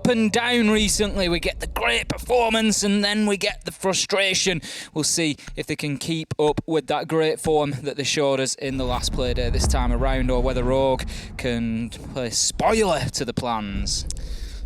up and down recently. We get the great performance and then we get the frustration. We'll see if they can keep up with that great form that they showed us in the last Playday this time around, or whether Rogue can play spoiler to the plans.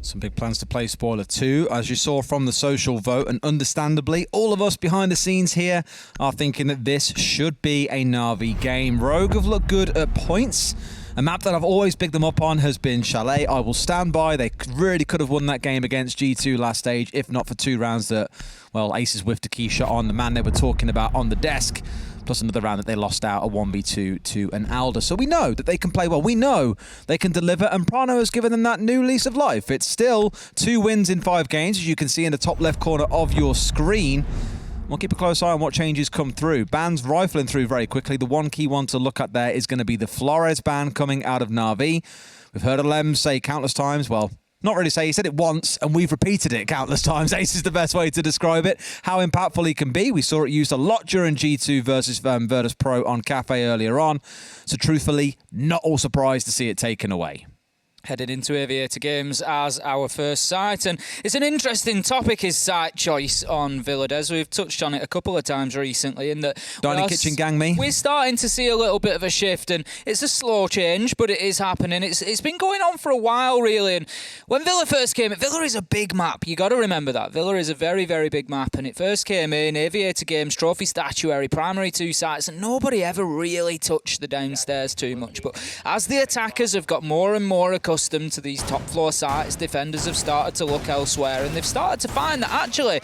Some big plans to play spoiler too, as you saw from the social vote, and understandably, all of us behind the scenes here are thinking that this should be a NAVI game. Rogue have looked good at points. A map that I've always bigged them up on has been Chalet. I will stand by. They really could have won that game against G2 last stage, if not for 2 rounds that, well, Aces whiffed a key shot on the man they were talking about on the desk, plus another round that they lost out a 1v2 to an Alder. So we know that they can play well. We know they can deliver, and Prano has given them that new lease of life. It's still 2 wins in 5 games, as you can see in the top left corner of your screen. We'll keep a close eye on what changes come through. Bans rifling through very quickly. The one key one to look at there is going to be the Flores ban coming out of Na'Vi. We've heard Alem say countless times, well, not really say, he said it once, and we've repeated it countless times. Ace is the best way to describe it, how impactful he can be. We saw it used a lot during G2 versus Virtus Pro on Cafe earlier on. So truthfully, not all surprised to see it taken away. Headed into Aviator Games as our first site, and it's an interesting topic, his site choice on Villadez. We've touched on it a couple of times recently in that Dining Kitchen gang me. We're starting to see a little bit of a shift, and it's a slow change, but it is happening. It's been going on for a while, really, and when Villa first came in, Villa is a big map. You got to remember that. Villa is a very, very big map, and it first came in, Aviator Games, Trophy Statuary, primary 2 sites, and nobody ever really touched the downstairs too much. But as the attackers have got more and more accustomed to these top floor sites, defenders have started to look elsewhere, and they've started to find that actually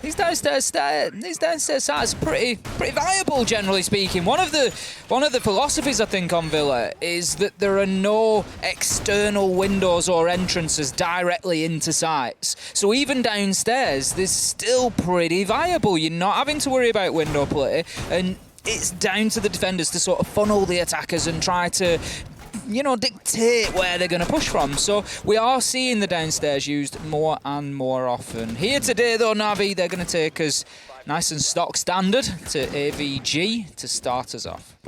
these downstairs sites are pretty viable, generally speaking. One of the philosophies I think on Villa is that there are no external windows or entrances directly into sites. So even downstairs, there's still pretty viable. You're not having to worry about window play, and it's down to the defenders to sort of funnel the attackers and try to, you know, dictate where they're going to push from. So we are seeing the downstairs used more and more often. Here today, though, Navi, they're going to take us nice and stock standard to AVG to start us off.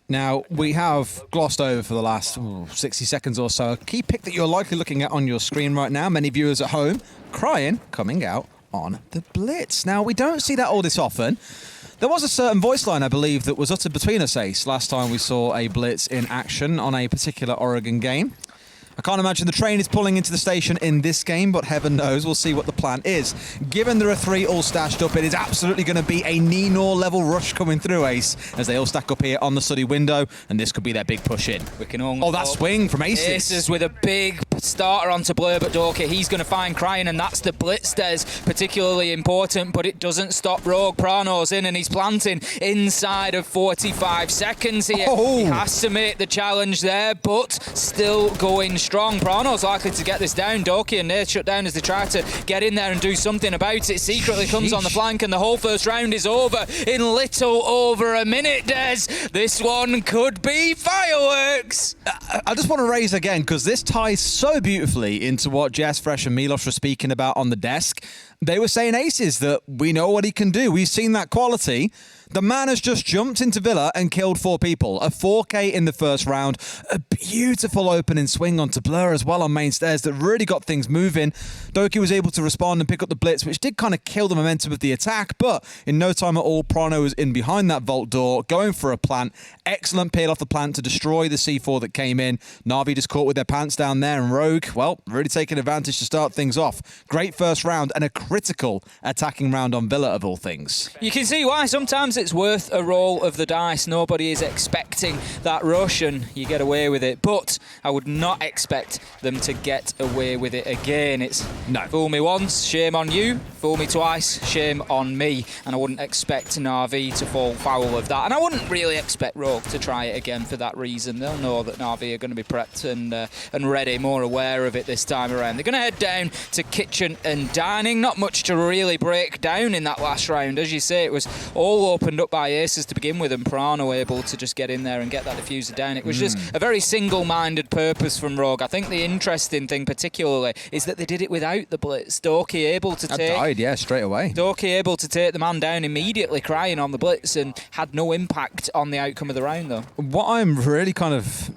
Now, we have glossed over for the last 60 seconds or so a key pick that you're likely looking at on your screen right now. Many viewers at home crying, coming out on the Blitz. Now, we don't see that all this often. There was a certain voice line, I believe, that was uttered between us, Ace, last time we saw a Blitz in action on a particular Oregon game. I can't imagine the train is pulling into the station in this game, but heaven knows, we'll see what the plan is. Given there are 3 all stashed up, it is absolutely going to be a Ninor level rush coming through, Ace, as they all stack up here on the study window, and this could be their big push in. We can only that swing from Aces. Aces with a big starter onto Blur, but Doki, he's going to find Crying, and that's the Blitz there's particularly important, but it doesn't stop Rogue. Prano's in, and he's planting inside of 45 seconds here. He has to make the challenge there, but still going strong. Prano's likely to get this down. Doki and Nate shut down as they try to get in there and do something about it. Secretly comes on the flank, and the whole first round is over in little over a minute, Des. This one could be fireworks. I just want to raise again, because this ties so beautifully into what Jess, Fresh and Milos were speaking about on the desk. They were saying, Aces, that we know what he can do. We've seen that quality. The man has just jumped into Villa and killed 4 people. A 4K in the first round. A beautiful opening swing onto Blur as well on main stairs that really got things moving. Doki was able to respond and pick up the Blitz, which did kind of kill the momentum of the attack, but in no time at all, Prano was in behind that vault door, going for a plant. Excellent peel off the plant to destroy the C4 that came in. Na'Vi just caught with their pants down there, and Rogue, well, really taking advantage to start things off. Great first round and a critical attacking round on Villa, of all things. You can see why sometimes it's worth a roll of the dice. Nobody is expecting that rush, and you get away with it. But I would not expect them to get away with it again. It's fool me once, shame on you. Fool me twice, shame on me. And I wouldn't expect Na'Vi to fall foul of that. And I wouldn't really expect Rogue to try it again for that reason. They'll know that Na'Vi are going to be prepped and ready, more aware of it this time around. They're going to head down to Kitchen and Dining. Not much to really break down in that last round. As you say, it was all open opened up by Aces to begin with, and Prano able to just get in there and get that diffuser down. It was just a very single-minded purpose from Rogue. I think the interesting thing particularly is that they did it without the blitz. Doki able to take... died, yeah, straight away. Doki able to take the man down immediately, crying on the blitz, and had no impact on the outcome of the round, though. What I'm really kind of,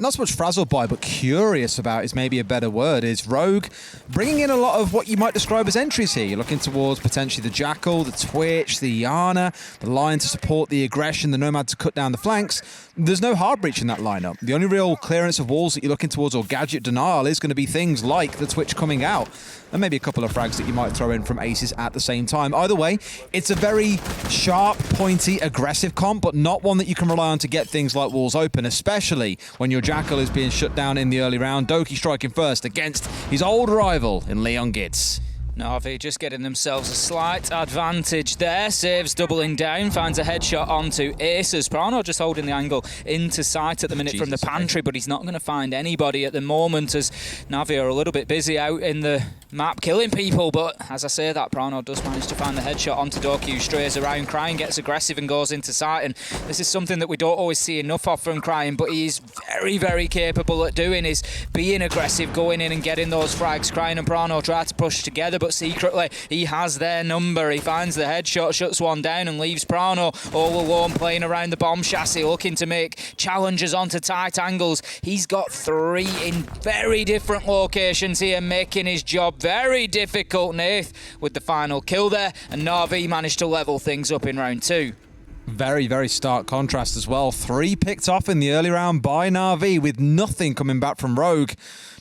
not so much frazzled by, but curious about is maybe a better word, is Rogue bringing in a lot of what you might describe as entries here. You're looking towards potentially the Jackal, the Twitch, the Iana, the Lion to support the aggression, the Nomad to cut down the flanks. There's no hard breach in that lineup. The only real clearance of walls that you're looking towards or gadget denial is going to be things like the Twitch coming out, and maybe a couple of frags that you might throw in from Aces at the same time. Either way, it's a very sharp, pointy, aggressive comp, but not one that you can rely on to get things like walls open, especially when your Jackal is being shut down in the early round. Doki striking first against his old rival in Leon Gids. NAVI just getting themselves a slight advantage there. Saves doubling down, finds a headshot onto Aces. Prano just holding the angle into sight at the minute from the pantry, but he's not going to find anybody at the moment as NAVI are a little bit busy out in the map killing people. But as I say that, Prano does manage to find the headshot onto Doki, who strays around. Crying gets aggressive and goes into sight, and this is something that we don't always see enough of from Crying, but he's very, very capable at doing, is being aggressive, going in and getting those frags. Crying and Prano try to push together, but secretly he has their number. He finds the headshot, shuts one down, and leaves Prano all alone playing around the bomb chassis, looking to make challenges onto tight angles. He's got 3 in very different locations here, making his job very difficult. Nath with the final kill there, and NAVI managed to level things up in round 2. Very, very stark contrast as well. 3 picked off in the early round by NAVI with nothing coming back from Rogue.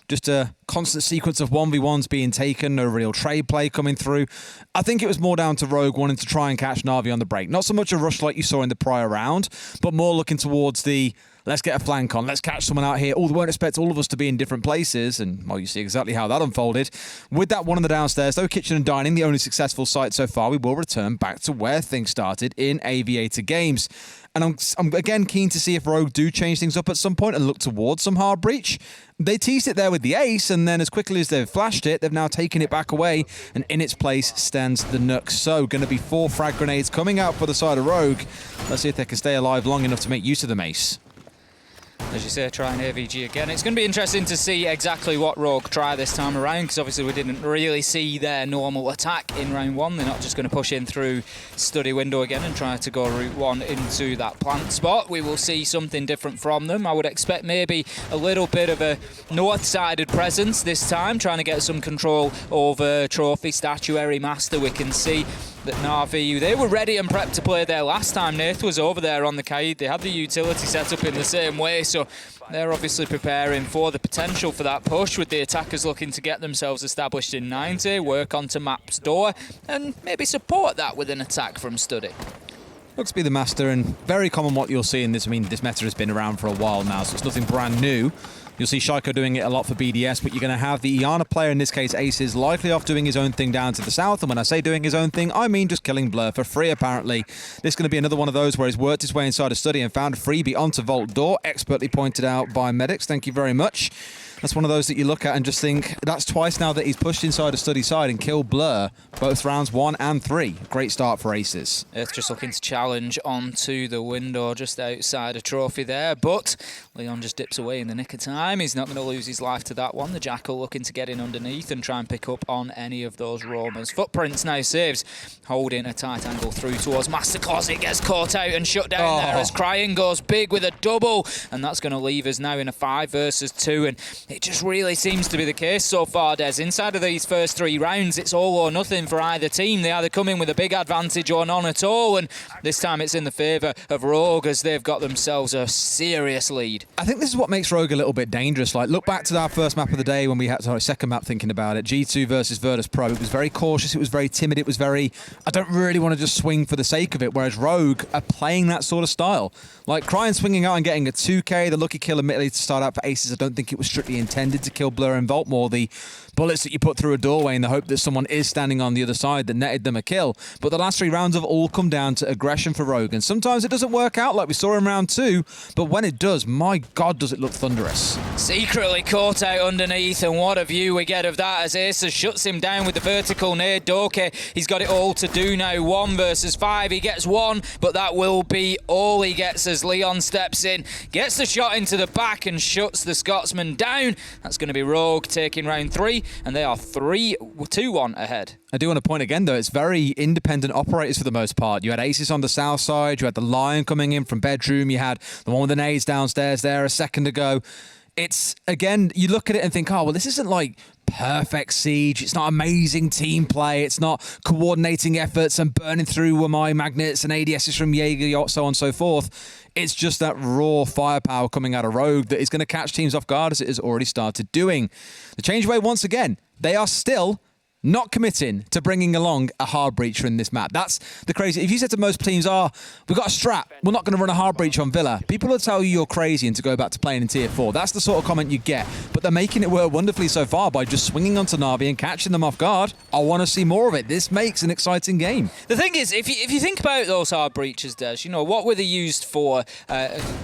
Just a constant sequence of 1v1s being taken, no real trade play coming through. I think it was more down to Rogue wanting to try and catch NAVI on the break. Not so much a rush like you saw in the prior round, but more looking towards the, let's get a flank on, let's catch someone out here. They won't expect all of us to be in different places, and, well, you see exactly how that unfolded. With that one on the downstairs, though, Kitchen and Dining, the only successful site so far, we will return back to where things started in Aviator Games. And I'm again keen to see if Rogue do change things up at some point and look towards some hard breach. They teased it there with the ace, and then as quickly as they've flashed it, they've now taken it back away, and in its place stands the Nook. So, going to be 4 frag grenades coming out for the side of Rogue. Let's see if they can stay alive long enough to make use of the mace. As you say, trying AVG again. It's going to be interesting to see exactly what Rogue try this time around, because obviously we didn't really see their normal attack in round 1. They're not just going to push in through study window again and try to go route 1 into that plant spot. We will see something different from them. I would expect maybe a little bit of a north-sided presence this time, trying to get some control over Trophy, Statuary, Master. We can see that NAVI, they were ready and prepped to play there last time. Nath was over there on the Kaid. They had the utility set up in the same way, so they're obviously preparing for the potential for that push, with the attackers looking to get themselves established in 90, work onto map's door, and maybe support that with an attack from Study. Looks to be the Master, and very common what you'll see in this. I mean, this meta has been around for a while now, so it's nothing brand new. You'll see Shaiko doing it a lot for BDS, but you're going to have the Iana player, in this case Aces, likely off doing his own thing down to the south. And when I say doing his own thing, I mean just killing Blur for free, apparently. This is going to be another one of those where he's worked his way inside a study and found a freebie onto Vault Door, expertly pointed out by Medics. Thank you very much. That's one of those that you look at and just think, that's twice now that he's pushed inside a study side and killed Blur, both rounds 1 and 3. Great start for Aces. It's just looking to challenge onto the window just outside a Trophy there, but Leon just dips away in the nick of time. He's not going to lose his life to that one. The Jackal looking to get in underneath and try and pick up on any of those roamers. Footprints now saves, holding a tight angle through towards Master Closet, gets caught out and shut down there as Crying goes big with a double, and that's going to leave us now in a 5 versus 2, and it just really seems to be the case so far, Des. Inside of these first 3 rounds, it's all or nothing for either team. They either come in with a big advantage or none at all, and this time it's in the favour of Rogue as they've got themselves a serious lead. I think this is what makes Rogue a little bit dangerous. Like, look back to our first map of the day when we had, sorry, second map thinking about it, G2 versus Virtus Pro. It was very cautious, it was very timid, it was very, I don't really want to just swing for the sake of it, whereas Rogue are playing that sort of style. Like, Crying swinging out and getting a 2k, the lucky kill admittedly to start out for Aces, I don't think it was strictly intended to kill Blur and Voltmore, the bullets that you put through a doorway in the hope that someone is standing on the other side that netted them a kill. But the last 3 rounds have all come down to aggression for Rogue, and sometimes it doesn't work out like we saw in round 2, but when it does, my God, does it look thunderous. Secretly caught out underneath, and what a view we get of that as Aces shuts him down with the vertical nade. Doke, he's got it all to do now. 1 versus 5, he gets 1, but that will be all he gets as Leon steps in, gets the shot into the back and shuts the Scotsman down. That's going to be Rogue taking round 3, and they are 2-1 ahead. I do want to point again, though, it's very independent operators for the most part. You had Aces on the south side, you had the Lion coming in from bedroom, you had the one with the nades downstairs there a second ago. It's, again, you look at it and think, oh, well, this isn't like perfect siege. It's not amazing team play. It's not coordinating efforts and burning through my magnets and ADSs from Jaeger, so on and so forth. It's just that raw firepower coming out of Rogue that is going to catch teams off guard, as it has already started doing. The Changeaway, once again, they are still not committing to bringing along a hard breacher in this map. That's the crazy. If you said to most teams, we've got a strat, we're not going to run a hard breach on Villa, people will tell you you're crazy and to go back to playing in Tier 4. That's the sort of comment you get. But they're making it work wonderfully so far by just swinging onto Navi and catching them off guard. I want to see more of it. This makes an exciting game. The thing is, if you think about those hard breaches, Des, you know, what were they used for?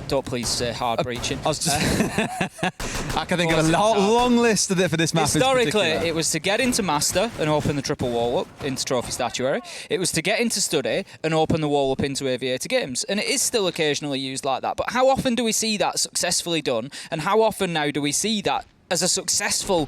Don't please say hard breaching. I can think of a long list of it for this map. Historically, it was to get into Master and open the triple wall up into Trophy Statuary. It was to get into Study and open the wall up into Aviator Games. And it is still occasionally used like that. But how often do we see that successfully done? And how often now do we see that as a successful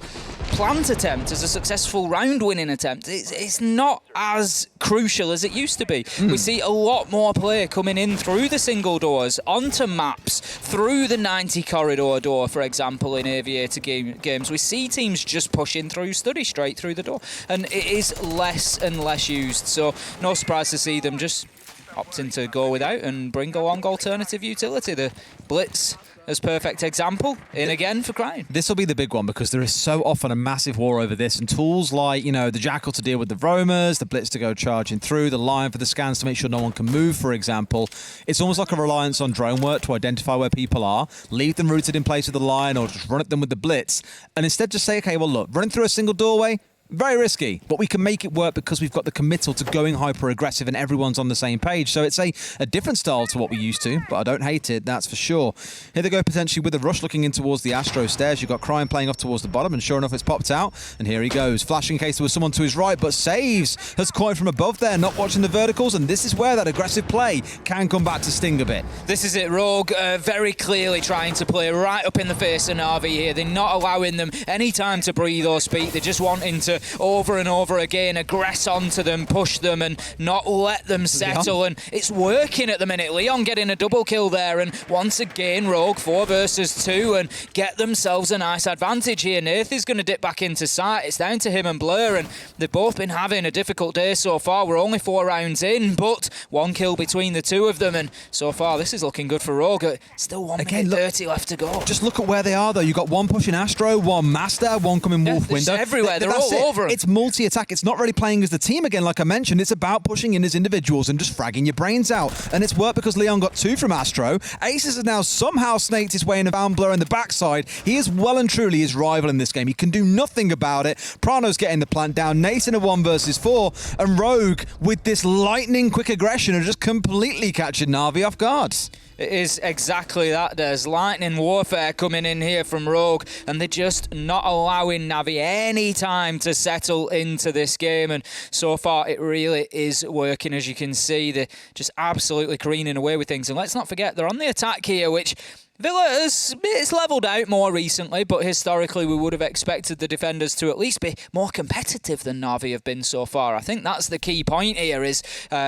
plant attempt, as a successful round-winning attempt? It's not as crucial as it used to be. We see a lot more play coming in through the single doors, onto maps, through the 90 corridor door, for example, in Aviator games. We see teams just pushing through Study straight through the door, and it is less and less used. So no surprise to see them just opting to go without and bring along alternative utility. The Blitz as perfect example, in again for Crying. This will be the big one because there is so often a massive war over this, and tools like, you know, the Jackal to deal with the roamers, the Blitz to go charging through, the Lion for the scans to make sure no one can move, for example. It's almost like a reliance on drone work to identify where people are, leave them rooted in place with the Lion or just run at them with the Blitz, and instead just say, okay, well look, running through a single doorway, very risky, but we can make it work because we've got the committal to going hyper-aggressive and everyone's on the same page. So it's a different style to what we used to, but I don't hate it, that's for sure. Here they go potentially with the rush looking in towards the Astro stairs. You've got Crying playing off towards the bottom, and sure enough, it's popped out. And here he goes, flashing in case there was someone to his right, but saves, has caught him from above there, not watching the verticals, and this is where that aggressive play can come back to sting a bit. This is it, Rogue very clearly trying to play right up in the face of NAVI here. They're not allowing them any time to breathe or speak. They're just wanting to over and over again aggress onto them, push them and not let them settle. Leon. And it's working at the minute. Leon getting a double kill there, and once again Rogue 4 versus 2 and get themselves a nice advantage here. Nath is going to dip back into sight. It's down to him and Blur, and they've both been having a difficult day so far. We're only 4 rounds in, but 1 kill between the two of them, and so far this is looking good for Rogue. Still 1 minute 30 left to go. Just look at where they are though. You've got one pushing Astro, one Master, one coming Wolf Window. Everywhere. They're all over them. It's multi-attack. It's not really playing as the team again, like I mentioned. It's about pushing in as individuals and just fragging your brains out. And it's worked because Leon got 2 from Astro. Aces has now somehow snaked his way into Van Blur in the backside. He is well and truly his rival in this game. He can do nothing about it. Prano's getting the plant down. Nate in a 1 versus 4. And Rogue, with this lightning quick aggression, are just completely catching Navi off guard. It is exactly that. There's lightning warfare coming in here from Rogue, and they're just not allowing Navi any time to settle into this game. And so far, it really is working. As you can see, they're just absolutely careening away with things. And let's not forget, they're on the attack here, which Villa it's levelled out more recently, but historically we would have expected the defenders to at least be more competitive than Navi have been so far. I think that's the key point here is,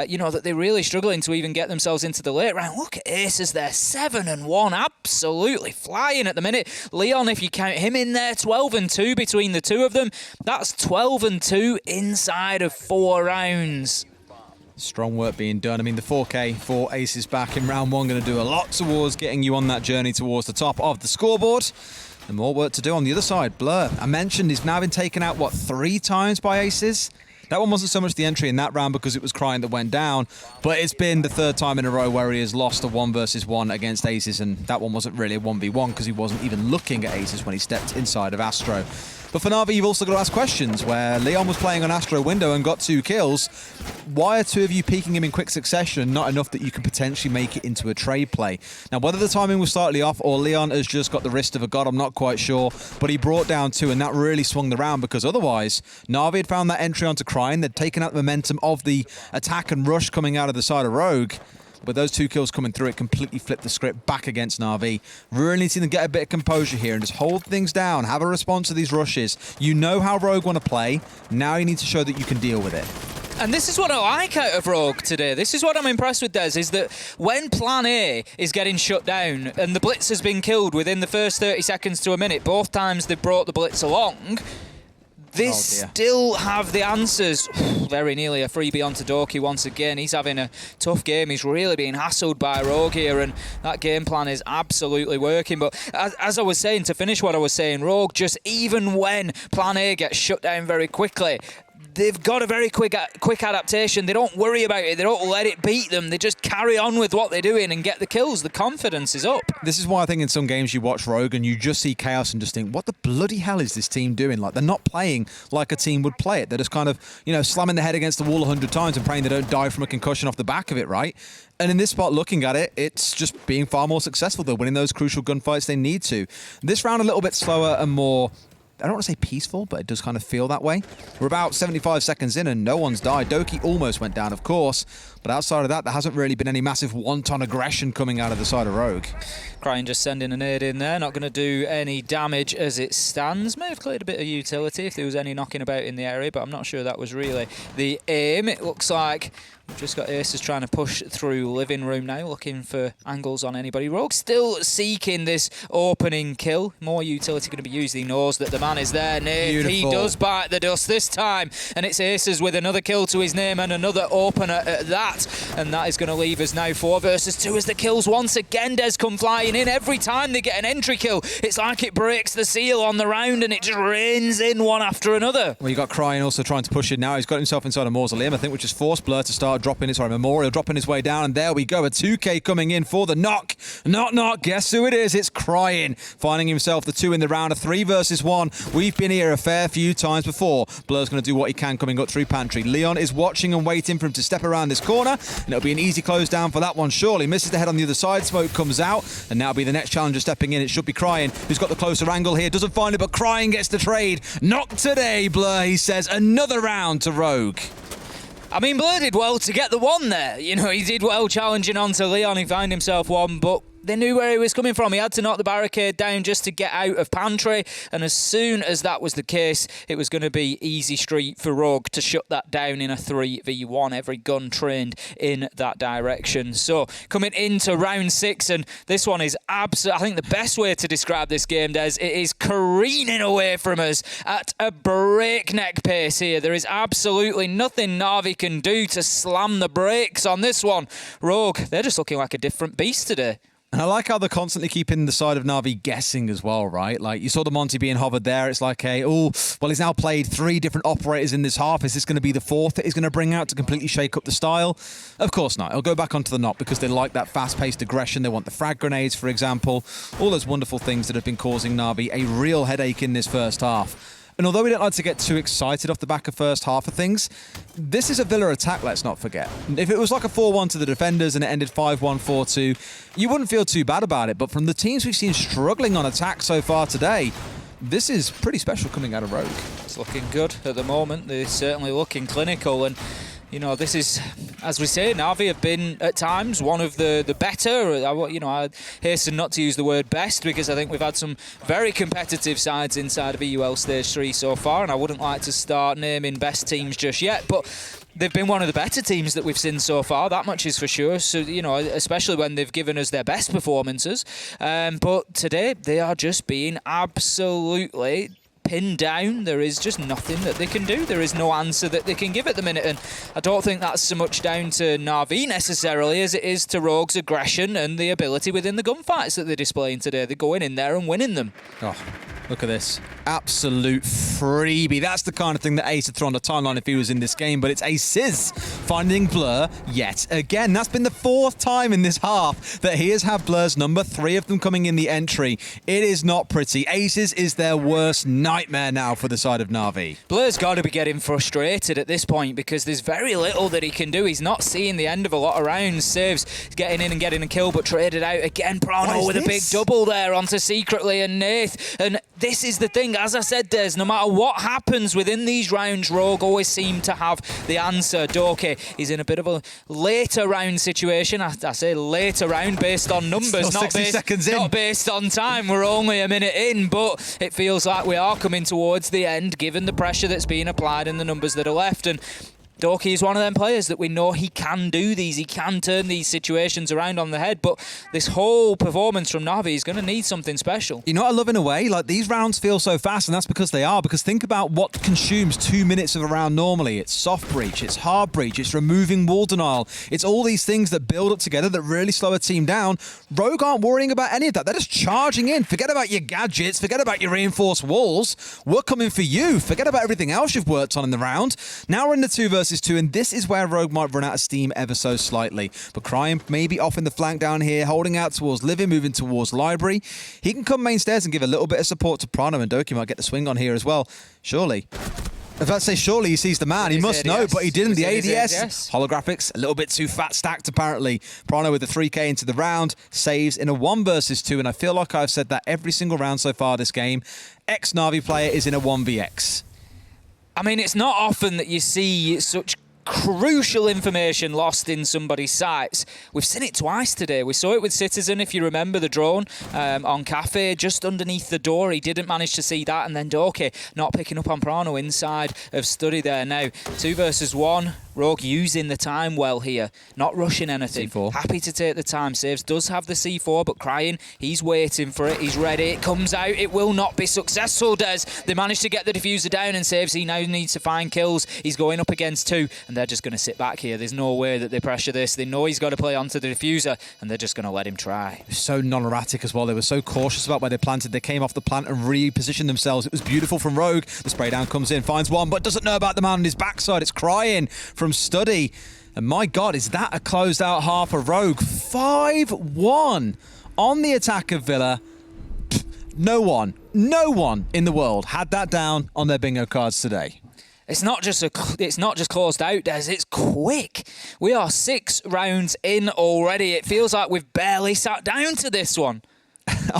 you know, that they're really struggling to even get themselves into the late round. Look at Aces there, 7-1, absolutely flying at the minute. Leon, if you count him in there, 12-2 between the two of them. That's 12-2 inside of 4 rounds. Strong work being done. I mean, the 4K for Aces back in round 1 going to do a lot towards getting you on that journey towards the top of the scoreboard. And more work to do on the other side. Blur, I mentioned, he's now been taken out, what, 3 times by Aces? That one wasn't so much the entry in that round because it was Crying that went down, but it's been the third time in a row where he has lost a 1 versus 1 against Aces, and that one wasn't really a 1v1 because he wasn't even looking at Aces when he stepped inside of Astro. But for Navi, you've also got to ask questions, where Leon was playing on Astro window and got 2 kills. Why are 2 of you peeking him in quick succession, not enough that you can potentially make it into a trade play? Now, whether the timing was slightly off or Leon has just got the wrist of a god, I'm not quite sure, but he brought down 2, and that really swung the round, because otherwise, Navi had found that entry onto Crying, they'd taken out the momentum of the attack and rush coming out of the side of Rogue. But those 2 kills coming through, it completely flipped the script back against Navi. Really need to see them get a bit of composure here and just hold things down, have a response to these rushes. You know how Rogue want to play. Now you need to show that you can deal with it. And this is what I like out of Rogue today. This is what I'm impressed with, Des, is that when Plan A is getting shut down and the Blitz has been killed within the first 30 seconds to a minute, both times they've brought the Blitz along, they still have the answers. Very nearly a freebie onto Doki once again. He's having a tough game. He's really being hassled by Rogue here, and that game plan is absolutely working. But as I was saying, to finish what I was saying, Rogue, just even when Plan A gets shut down very quickly, they've got a very quick adaptation. They don't worry about it. They don't let it beat them. They just carry on with what they're doing and get the kills. The confidence is up. This is why I think in some games you watch Rogue and you just see chaos and just think, what the bloody hell is this team doing? Like, they're not playing like a team would play it. They're just kind of, you know, slamming their head against the wall 100 times and praying they don't die from a concussion off the back of it, right? And in this spot, looking at it, it's just being far more successful. They're winning those crucial gunfights they need to. This round a little bit slower and more, I don't want to say peaceful, but it does kind of feel that way. We're about 75 seconds in and no one's died. Doki almost went down, of course, but outside of that, there hasn't really been any massive wanton aggression coming out of the side of Rogue. Crying just sending a nade in there, not going to do any damage as it stands. May have cleared a bit of utility if there was any knocking about in the area, but I'm not sure that was really the aim. It looks like we've just got Aces trying to push through living room now, looking for angles on anybody. Rogue still seeking this opening kill. More utility going to be used. He knows that the man is there. Nade, he does bite the dust this time, and it's Aces with another kill to his name and another opener at that. And that is going to leave us now 4 versus 2 as the kills once again, Des, come flying in. Every time they get an entry kill, it's like it breaks the seal on the round and it just rains in one after another. Well, you got Crying also trying to push it now. He's got himself inside a mausoleum, I think, which has forced Blur to start dropping his, Memorial dropping his way down, and there we go, a 2K coming in for the knock. Knock, guess who it is? It's Crying, finding himself the 2 in the round, a 3 versus 1. We've been here a fair few times before. Blur's going to do what he can coming up through Pantry. Leon is watching and waiting for him to step around this corner, and it'll be an easy close down for that one, surely. Misses the head on the other side, smoke comes out, and now be the next challenger stepping in. It should be Crying, who's got the closer angle here, doesn't find it, but Crying gets the trade. Knock today, Blur, he says. Another round to Rogue. I mean, Blur did well to get the 1 there. You know, he did well challenging onto Leon. He found himself 1, but they knew where he was coming from. He had to knock the barricade down just to get out of Pantry, and as soon as that was the case, it was going to be easy street for Rogue to shut that down in a 3v1. Every gun trained in that direction. So coming into round 6, and this one is absolutely, I think the best way to describe this game, Des, it is careening away from us at a breakneck pace here. There is absolutely nothing Navi can do to slam the brakes on this one. Rogue, they're just looking like a different beast today. And I like how they're constantly keeping the side of Navi guessing as well, right? Like, you saw the Monty being hovered there. It's like, hey, well, he's now played 3 different operators in this half. Is this going to be the 4th that he's going to bring out to completely shake up the style? Of course not. He'll go back onto the knot because they like that fast-paced aggression. They want the frag grenades, for example. All those wonderful things that have been causing Navi a real headache in this first half. And although we don't like to get too excited off the back of first half of things, this is a Villa attack, let's not forget. If it was like a 4-1 to the defenders and it ended 5-1, 4-2, you wouldn't feel too bad about it. But from the teams we've seen struggling on attack so far today, this is pretty special coming out of Rogue. It's looking good at the moment. They're certainly looking clinical, and you know, this is, as we say, Navi have been at times one of the better. You know, I hasten not to use the word best because I think we've had some very competitive sides inside of EUL Stage 3 so far, and I wouldn't like to start naming best teams just yet, but they've been one of the better teams that we've seen so far, that much is for sure. So, you know, especially when they've given us their best performances. But today, they are just being absolutely pinned down. There is just nothing that they can do. There is no answer that they can give at the minute, and I don't think that's so much down to NAVI necessarily as it is to Rogue's aggression and the ability within the gunfights that they're displaying today. They're going in there and winning them. Oh, look at this. Absolute freebie. That's the kind of thing that Ace would throw on the timeline if he was in this game, but it's Aces finding Blur yet again. That's been the 4th time in this half that he has had Blur's number, 3 of them coming in the entry. It is not pretty. Aces is their worst nightmare now for the side of Na'Vi. Blur's got to be getting frustrated at this point because there's very little that he can do. He's not seeing the end of a lot of rounds. Saves getting in and getting a kill, but traded out again. Prano with a big double there onto Secretly and Nath. And this is the thing, as I said, Des, no matter what happens within these rounds, Rogue always seem to have the answer. Doke is in a bit of a later round situation. I say later round based on numbers, not based on time. We're only a minute in, but it feels like we are coming towards the end, given the pressure that's being applied and the numbers that are left. And Doki is one of them players that we know he can do these. He can turn these situations around on the head, but this whole performance from Navi is going to need something special. You know what I love in a way? Like, these rounds feel so fast, and that's because they are. Because think about what consumes 2 minutes of a round normally. It's soft breach, it's hard breach, it's removing wall denial. It's all these things that build up together that really slow a team down. Rogue aren't worrying about any of that. They're just charging in. Forget about your gadgets. Forget about your reinforced walls. We're coming for you. Forget about everything else you've worked on in the round. Now we're in the 2 versus 2, and this is where Rogue might run out of steam ever so slightly. But Cryan maybe off in the flank down here, holding out towards Living, moving towards Library. He can come main stairs and give a little bit of support to Prano, and Doki might get the swing on here as well. Surely. I was about to say, surely he sees the man. He must know, but he didn't. The ADS. Holographics, a little bit too fat stacked, apparently. Prano with the 3K into the round, saves in a 1 versus 2, and I feel like I've said that every single round so far this game. Ex-Navi player is in a 1vx. I mean, it's not often that you see such crucial information lost in somebody's sights. We've seen it twice today. We saw it with Citizen, if you remember, the drone on Cafe, just underneath the door. He didn't manage to see that, and then Doke not picking up on Prano inside of Study there. Now, 2 versus 1. Rogue using the time well here, not rushing anything. C4. Happy to take the time. Saves does have the C4, but Cryan, he's waiting for it. He's ready. It comes out. It will not be successful, Des. They managed to get the diffuser down, and Saves, he now needs to find kills. He's going up against 2, and they're just going to sit back here. There's no way that they pressure this. They know he's got to play onto the diffuser, and they're just going to let him try. So non-erratic as well. They were so cautious about where they planted. They came off the plant and repositioned themselves. It was beautiful from Rogue. The spray down comes in, finds one, but doesn't know about the man on his backside. It's Cryan from Study. And my God, is that a closed out half of Rogue? 5-1 on the attack of Villa. No one in the world had that down on their bingo cards today. It's not just closed out, Des. It's quick. We are 6 rounds in already. It feels like we've barely sat down to this one.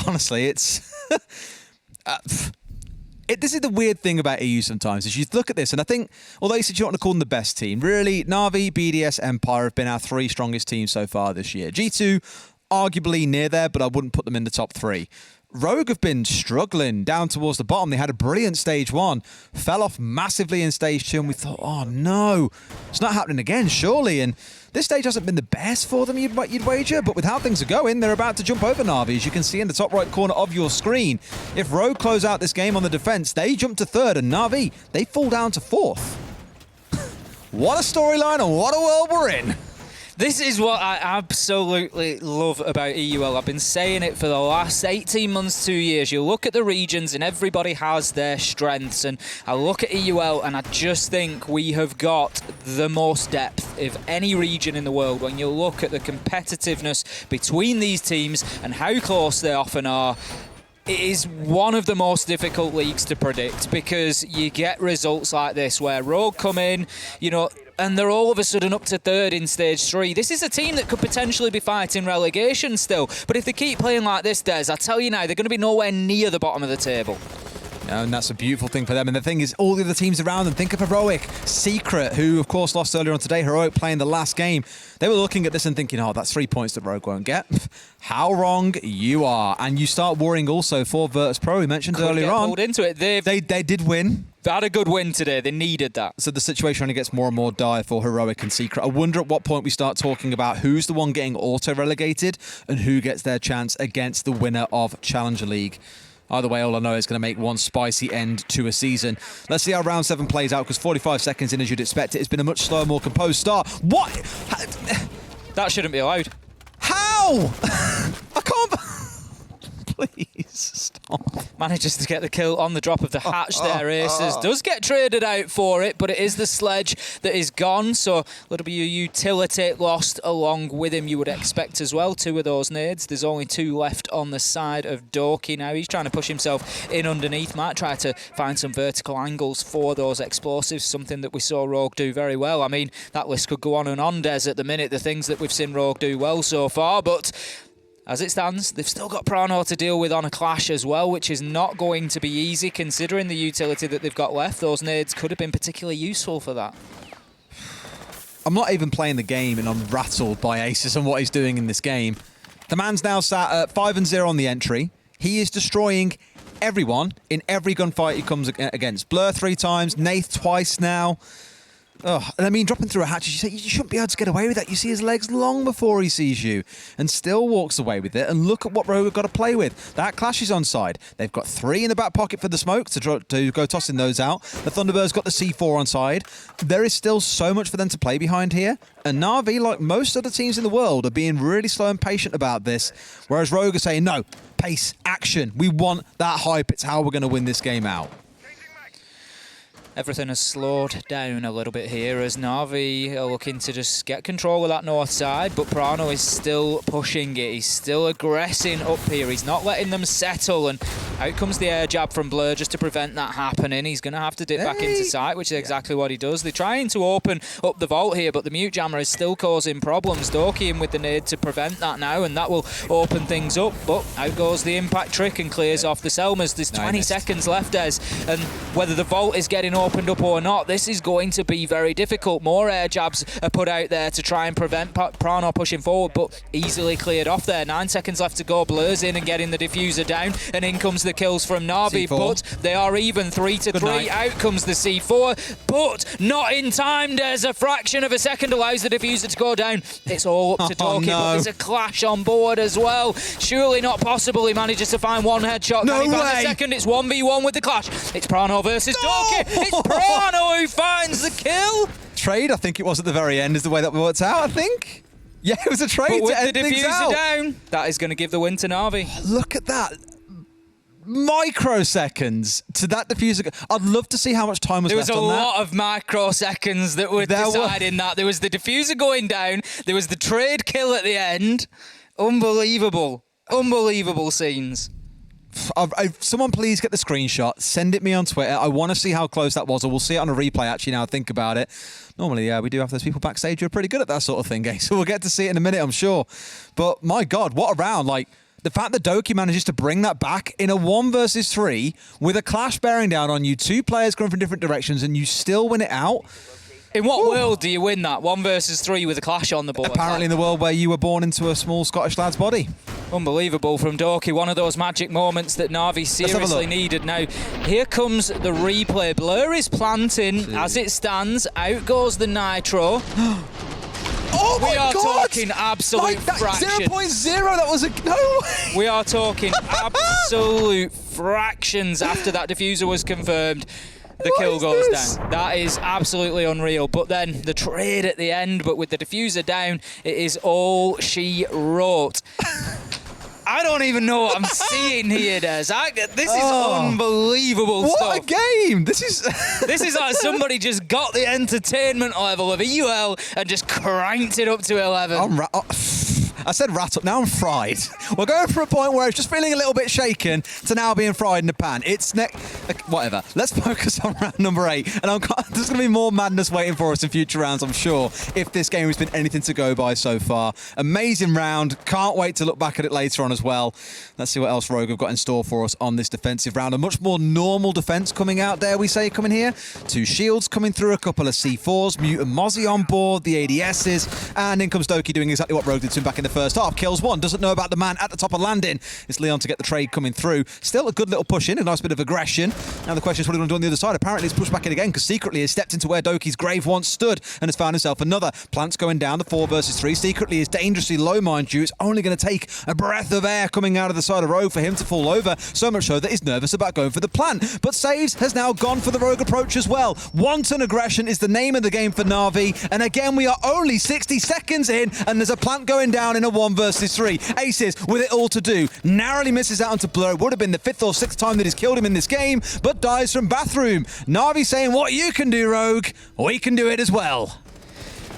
Honestly, it's... This is the weird thing about EU sometimes, is you look at this, and I think, although you said you don't want to call them the best team, really, Navi, BDS, Empire have been our 3 strongest teams so far this year. G2, arguably near there, but I wouldn't put them in the top 3. Rogue have been struggling down towards the bottom. They had a brilliant stage 1, fell off massively in stage 2, and we thought, oh no, it's not happening again, surely. And this stage hasn't been the best for them, you'd wager, but with how things are going, they're about to jump over Navi, as you can see in the top right corner of your screen. If Rogue close out this game on the defense, they jump to 3rd, and Navi, they fall down to 4th. What a storyline, and what a world we're in. This is what I absolutely love about EUL. I've been saying it for the last 18 months, 2 years. You look at the regions and everybody has their strengths. And I look at EUL and I just think we have got the most depth of any region in the world. When you look at the competitiveness between these teams and how close they often are, it is one of the most difficult leagues to predict, because you get results like this where Rogue come in, and they're all of a sudden up to 3rd in stage 3. This is a team that could potentially be fighting relegation still. But if they keep playing like this, Des, I tell you now, they're going to be nowhere near the bottom of the table. No, and that's a beautiful thing for them. And the thing is, all the other teams around them, think of Heroic, Secret, who of course lost earlier on today, Heroic playing the last game. They were looking at this and thinking, oh, that's 3 points that Rogue won't get. How wrong you are. And you start worrying also for Virtus Pro, we mentioned earlier on. Pulled into it. They did win. They had a good win today. They needed that. So the situation only gets more and more dire for Heroic and Secret. I wonder at what point we start talking about who's the one getting auto-relegated and who gets their chance against the winner of Challenger League. Either way, all I know is going to make one spicy end to a season. Let's see how round 7 plays out, because 45 seconds in, as you'd expect, it's been a much slower, more composed start. What? That shouldn't be allowed. How? I can't... Please. Manages to get the kill on the drop of the hatch there, Aces. Does get traded out for it, but it is the sledge that is gone, so a little bit of utility lost along with him, you would expect as well. 2 of those nades. There's only 2 left on the side of Doki now. He's trying to push himself in underneath. Might try to find some vertical angles for those explosives, something that we saw Rogue do very well. I mean, that list could go on and on, Des, at the minute, the things that we've seen Rogue do well so far, but as it stands, they've still got Prano to deal with on a clash as well, which is not going to be easy considering the utility that they've got left. Those nades could have been particularly useful for that. I'm not even playing the game and I'm rattled by Aces and what he's doing in this game. The man's now sat at 5-0 on the entry. He is destroying everyone in every gunfight he comes against. Blur 3 times, Nath twice now. Oh, and I mean, dropping through a hatch, you shouldn't be able to get away with that. You see his legs long before he sees you and still walks away with it. And look at what Rogue have got to play with. That clash is onside. They've got 3 in the back pocket for the smoke to go tossing those out. The Thunderbird's got the C4 on side. There is still so much for them to play behind here. And NAVI, like most other teams in the world, are being really slow and patient about this. Whereas Rogue are saying, no, pace, action. We want that hype. It's how we're going to win this game out. Everything has slowed down a little bit here as NAVI are looking to just get control of that north side, but Prano is still pushing it. He's still aggressing up here. He's not letting them settle, and out comes the air jab from Blur just to prevent that happening. He's going to have to dip back into sight, which is exactly what he does. They're trying to open up the vault here, but the mute jammer is still causing problems. Doki in with the nade to prevent that now, and that will open things up, but out goes the impact trick and clears off the Selmas. There's 20 seconds left, Des, and whether the vault is getting opened up or not, this is going to be very difficult. More air jabs are put out there to try and prevent Prano pushing forward, but easily cleared off there. 9 seconds left to go. Blur's in and getting the diffuser down, and in comes the kills from NAVI, but they are even 3-3. Out comes the C4, but not in time. There's a fraction of a second allows the diffuser to go down. It's all up to Doki, but there's a clash on board as well. Surely not possible. He manages to find 1 headshot. No Can he find way. the second? It's 1v1 with the clash. It's Prano versus Doki. It's Prano who finds the kill. Trade, I think it was at the very end, is the way that worked out, I think. Yeah, it was a trade But with to the end things diffuser out. down, that is going to give the win to NAVI. Look at that. Microseconds to that diffuser. I'd love to see how much time was left on that. There was a lot of microseconds that were deciding that. There was the diffuser going down. There was the trade kill at the end. Unbelievable. Unbelievable scenes. Someone please get the screenshot, send it me on Twitter. I want to see how close that was, or we'll see it on a replay actually now I think about it. Normally, we do have those people backstage who are pretty good at that sort of thing, so we'll get to see it in a minute, I'm sure. But my God, what a round. Like, the fact that Doki manages to bring that back in a 1 versus 3 with a clash bearing down on you, 2 players going from different directions, and you still win it out. In what world do you win that? 1 versus 3 with a clash on the board? Apparently in the world where you were born into a small Scottish lad's body. Unbelievable from Doki. One of those magic moments that NAVI seriously needed. Now, here comes the replay. Blur is planting as it stands. Out goes the Nitro. Oh my God! We are talking absolute fraction. 0.0, that was no way! We are talking absolute fractions after that diffuser was confirmed. The kill goes down. That is absolutely unreal. But then the trade at the end, but with the diffuser down, it is all she wrote. I don't even know what I'm seeing here, Des. This is unbelievable stuff. What a game! This is This is like somebody just got the entertainment level of EUL and just cranked it up to 11. I said rat up, now I'm fried. We're going from a point where it's just feeling a little bit shaken to now being fried in the pan. It's whatever. Let's focus on round number 8. And there's going to be more madness waiting for us in future rounds, I'm sure, if this game has been anything to go by so far. Amazing round. Can't wait to look back at it later on as well. Let's see what else Rogue have got in store for us on this defensive round. A much more normal defense coming out there, we say, coming here. 2 shields coming through, a couple of C4s, Mute and Mozzie on board, the ADSs, and in comes Doki doing exactly what Rogue did to him back in the first half. Kills 1, doesn't know about the man at the top of landing. It's Leon to get the trade coming through. Still a good little push in, a nice bit of aggression. Now the question is what are going to do on the other side. Apparently it's pushed back in again because secretly he's stepped into where Doki's grave once stood and has found himself another. Plants going down, the 4 versus 3. Secretly is dangerously low, mind you. It's only going to take a breath of air coming out of the side of Rogue for him to fall over. So much so that he's nervous about going for the plant. But Saves has now gone for the Rogue approach as well. Wanton aggression is the name of the game for NAVI. And again, we are only 60 seconds in and there's a plant going down in in a 1 versus 3. Aces with it all to do. Narrowly misses out onto Blur. It would have been the 5th or 6th time that he's killed him in this game, but dies from Bathroom. Navi saying, what you can do, Rogue, we can do it as well.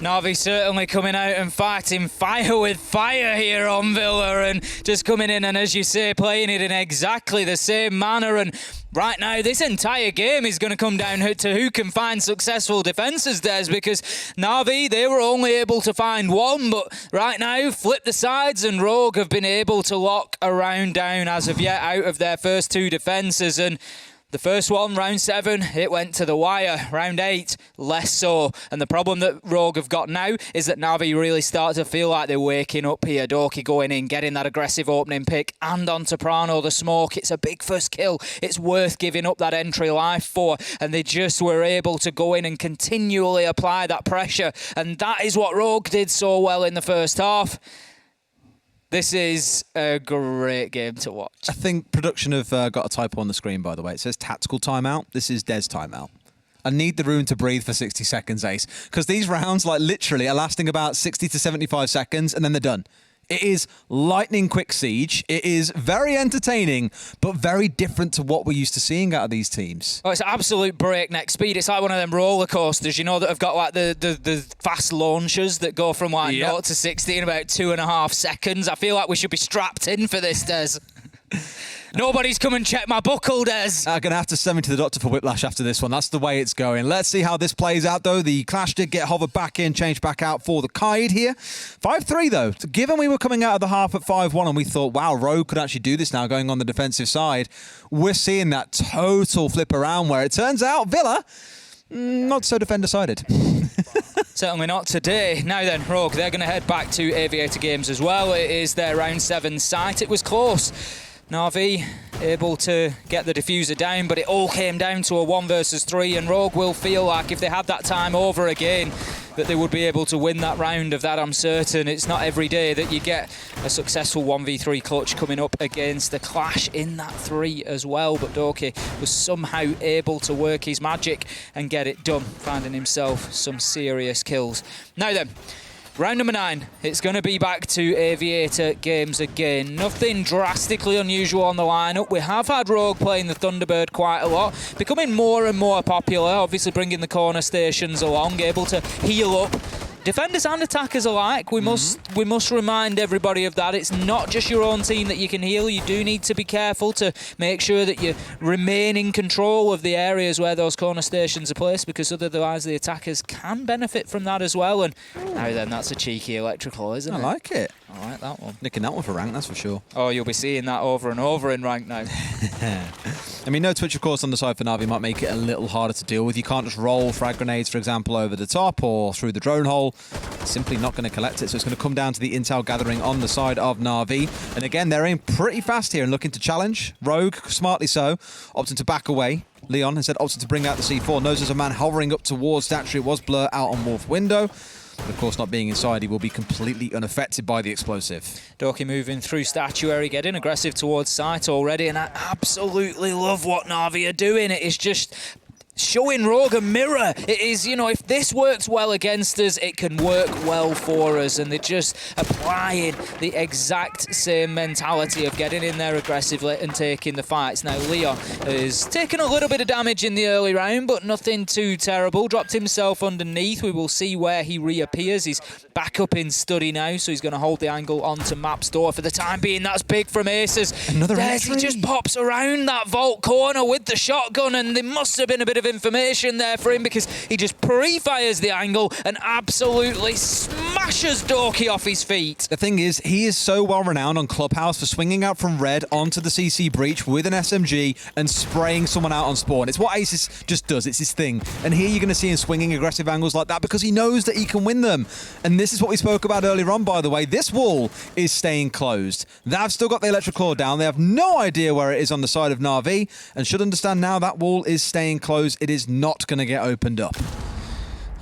Navi certainly coming out and fighting fire with fire here on Villa, and just coming in and, as you say, playing it in exactly the same manner. And right now, this entire game is going to come down to who can find successful defences, Des, because Navi, they were only able to find one, but right now, flip the sides, and Rogue have been able to lock a round down as of yet out of their first 2 defences. And the first one, round 7, it went to the wire. Round 8, less so. And the problem that Rogue have got now is that Navi really start to feel like they're waking up here. Dorky going in, getting that aggressive opening pick, and onto Prano the smoke. It's a big first kill. It's worth giving up that entry life for. And they just were able to go in and continually apply that pressure. And that is what Rogue did so well in the first half. This is a great game to watch. I think production have got a typo on the screen, by the way. It says tactical timeout. This is Des timeout. I need the room to breathe for 60 seconds, Ace. Because these rounds, like, literally are lasting about 60 to 75 seconds, and then they're done. It is lightning quick siege. It is very entertaining, but very different to what we're used to seeing out of these teams. Oh, it's absolute breakneck speed. It's like one of them roller coasters, you know, that have got like the fast launchers that go from like 0 to 60 in about 2.5 seconds. I feel like we should be strapped in for this, Des. Nobody's come and checked my buckle, Des. I'm going to have to send me to the doctor for whiplash after this one. That's the way it's going. Let's see how this plays out, though. The Clash did get hovered back in, changed back out for the Kaid here. 5-3, though. Given we were coming out of the half at 5-1 and we thought, wow, Rogue could actually do this now going on the defensive side, we're seeing that total flip around where it turns out Villa, not so defender-sided. Certainly not today. Now then, Rogue, they're going to head back to Aviator Games as well. It is their round 7 site. It was close. Navi able to get the diffuser down, but it all came down to a 1 versus 3, and Rogue will feel like if they had that time over again that they would be able to win that round. Of that I'm certain. It's not every day that you get a successful 1v3 clutch coming up against the Clash in that 3 as well, but Dorky was somehow able to work his magic and get it done, finding himself some serious kills. Now then, round number 9, it's going to be back to Aviator Games again. Nothing drastically unusual on the lineup. We have had Rogue playing the Thunderbird quite a lot, becoming more and more popular, obviously bringing the corner stations along, able to heal up defenders and attackers alike. We must remind everybody of that. It's not just your own team that you can heal. You do need to be careful to make sure that you remain in control of the areas where those corner stations are placed, because otherwise the attackers can benefit from that as well. And now then, that's a cheeky electrical, isn't it? I like it. I like that one. Nicking that one for rank, that's for sure. Oh, you'll be seeing that over and over in rank now. I mean, no Twitch, of course, on the side for Navi might make it a little harder to deal with. You can't just roll frag grenades, for example, over the top or through the drone hole. It's simply not going to collect it, so it's going to come down to the intel gathering on the side of Navi. And again, they're aiming pretty fast here and looking to challenge. Rogue, smartly so, opting to back away. Leon instead opting to bring out the C4. Knows there's a man hovering up towards Statue. It was Blur out on Wolf window. But of course, not being inside, he will be completely unaffected by the explosive. Dorky moving through Statuary, getting aggressive towards site already, and I absolutely love what Navi are doing. It is just showing Rogue a mirror. It is, you know, if this works well against us, it can work well for us, and they're just applying the exact same mentality of getting in there aggressively and taking the fights. Now, Leon has taken a little bit of damage in the early round, but nothing too terrible. Dropped himself underneath. We will see where he reappears. He's back up in study now, so he's going to hold the angle onto Map's door for the time being. That's big from Aces. Another entry. He just pops around that vault corner with the shotgun, and there must have been a bit of information there for him, because he just pre-fires the angle and absolutely smashes Dorky off his feet. The thing is, he is so well renowned on Clubhouse for swinging out from red onto the CC breach with an SMG and spraying someone out on spawn. It's what Aces just does. It's his thing. And here you're going to see him swinging aggressive angles like that because he knows that he can win them. And this is what we spoke about earlier on, by the way. This wall is staying closed. They've still got the electric claw down. They have no idea where it is on the side of Navi and should understand now that wall is staying closed. It is not going to get opened up.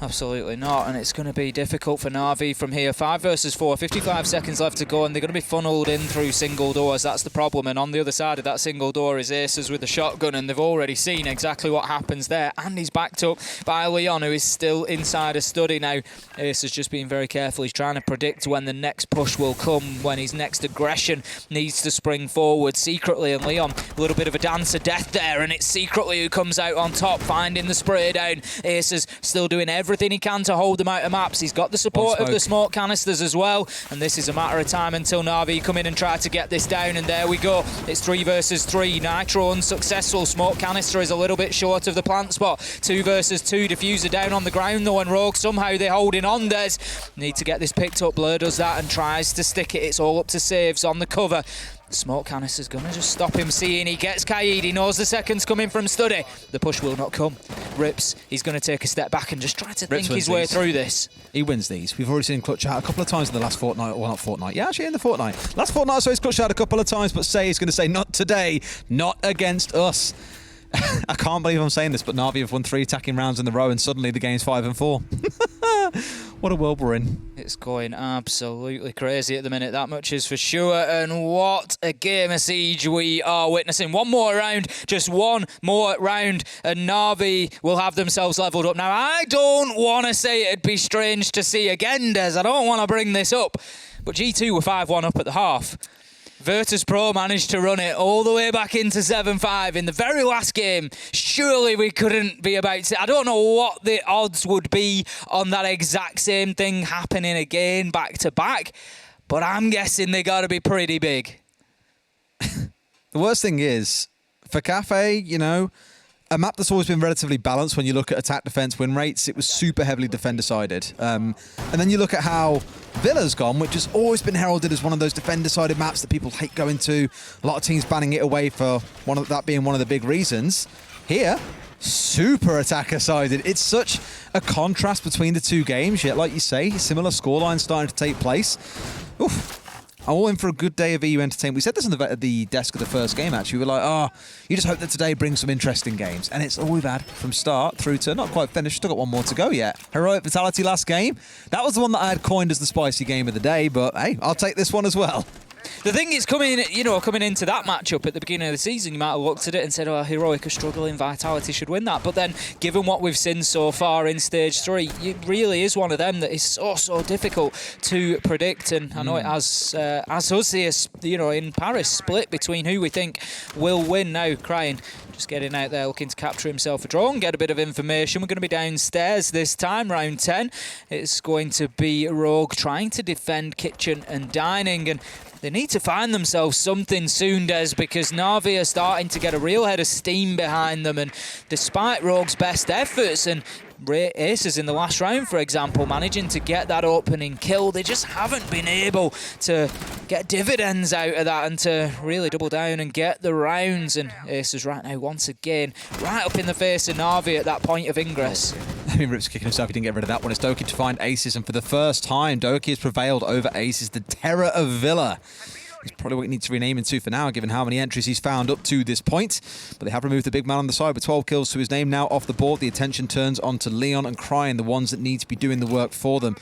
Absolutely not, and it's going to be difficult for NAVI from here. 5 versus 4, 55 seconds left to go, and they're going to be funneled in through single doors. That's the problem, and on the other side of that single door is Aces with the shotgun, and they've already seen exactly what happens there, and he's backed up by Leon, who is still inside a study now. Ace is just being very careful. He's trying to predict when the next push will come, when his next aggression needs to spring forward secretly, and Leon, a little bit of a dance of death there, and it's secretly who comes out on top, finding the spray down. Ace is still doing everything he can to hold them out of maps. He's got the support of the smoke canisters as well, and this is a matter of time until NAVI come in and try to get this down, and there we go. It's 3 versus 3. Nitro unsuccessful. Smoke canister is a little bit short of the plant spot. 2 versus 2. Diffuser down on the ground though, and Rogue somehow they're holding on. Des need to get this picked up. Blur does that and tries to stick it. It's all up to saves on the cover. Smoke canister's gonna just stop him seeing. He gets Kaid, he knows the second's coming from study. The push will not come. Rips, he's gonna take a step back and just try to think his way through this. He wins these. We've already seen him clutch out a couple of times in the last fortnight. Well, not fortnight. Yeah, actually in the fortnight. Last fortnight, so he's clutched out a couple of times, but he's going to say, not today, not against us. I can't believe I'm saying this, but NAVI have won 3 attacking rounds in a row, and suddenly the game's 5 and 4. What a world we're in. It's going absolutely crazy at the minute, that much is for sure. And what a game of Siege we are witnessing. One more round, just one more round, and NAVI will have themselves leveled up. Now, I don't want to say it'd be strange to see again, Des. I don't want to bring this up, but G2 were 5-1 up at the half. Virtus Pro managed to run it all the way back into 7-5 in the very last game. Surely we couldn't be about to... I don't know what the odds would be on that exact same thing happening again back to back, but I'm guessing they got to be pretty big. The worst thing is, for Cafe, you know, a map that's always been relatively balanced when you look at attack defense win rates, it was super heavily defender-sided. And then you look at how Villa's gone, which has always been heralded as one of those defender-sided maps that people hate going to. A lot of teams banning it away for that being one of the big reasons. Here, super attacker-sided. It's such a contrast between the two games, yet like you say, similar scorelines starting to take place. Oof. I'm all in for a good day of EU entertainment. We said this on the desk of the first game, actually. We were like, oh, you just hope that today brings some interesting games. And it's all we've had from start through to not quite finished. Still got one more to go yet. Heroic Vitality last game. That was the one that I had coined as the spicy game of the day, but hey, I'll take this one as well. The thing is, coming into that matchup at the beginning of the season, you might have looked at it and said, oh, Heroic are struggling, Vitality should win that. But then, given what we've seen so far in Stage 3, it really is one of them that is so difficult to predict. And I know it has us here, in Paris, split between who we think will win now. Crying, just getting out there, looking to capture himself a drone, get a bit of information. We're going to be downstairs this time, round 10. It's going to be Rogue trying to defend kitchen and dining, and they need to find themselves something soon, Des, because NAVI are starting to get a real head of steam behind them, and despite Rogue's best efforts and Aces in the last round, for example, managing to get that opening kill, they just haven't been able to get dividends out of that and to really double down and get the rounds. And Aces right now, once again, right up in the face of NAVI at that point of ingress. I mean, Rip's kicking himself, he didn't get rid of that one. It's Doki to find Aces, and for the first time, Doki has prevailed over Aces, the terror of Villa. He's probably what he needs to rename into for now, given how many entries he's found up to this point. But they have removed the big man on the side with 12 kills to his name now off the board. The attention turns onto Leon and Crying, the ones that need to be doing the work for them.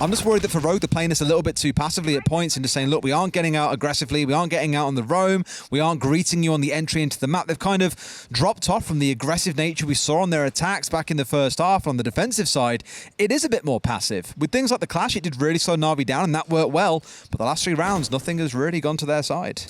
I'm just worried that for Rogue, they're playing this a little bit too passively at points and just saying, look, we aren't getting out aggressively, we aren't getting out on the roam, we aren't greeting you on the entry into the map. They've kind of dropped off from the aggressive nature we saw on their attacks back in the first half. On the defensive side, it is a bit more passive. With things like the Clash, it did really slow NAVI down, and that worked well. But the last 3 rounds, nothing has really gone to their side.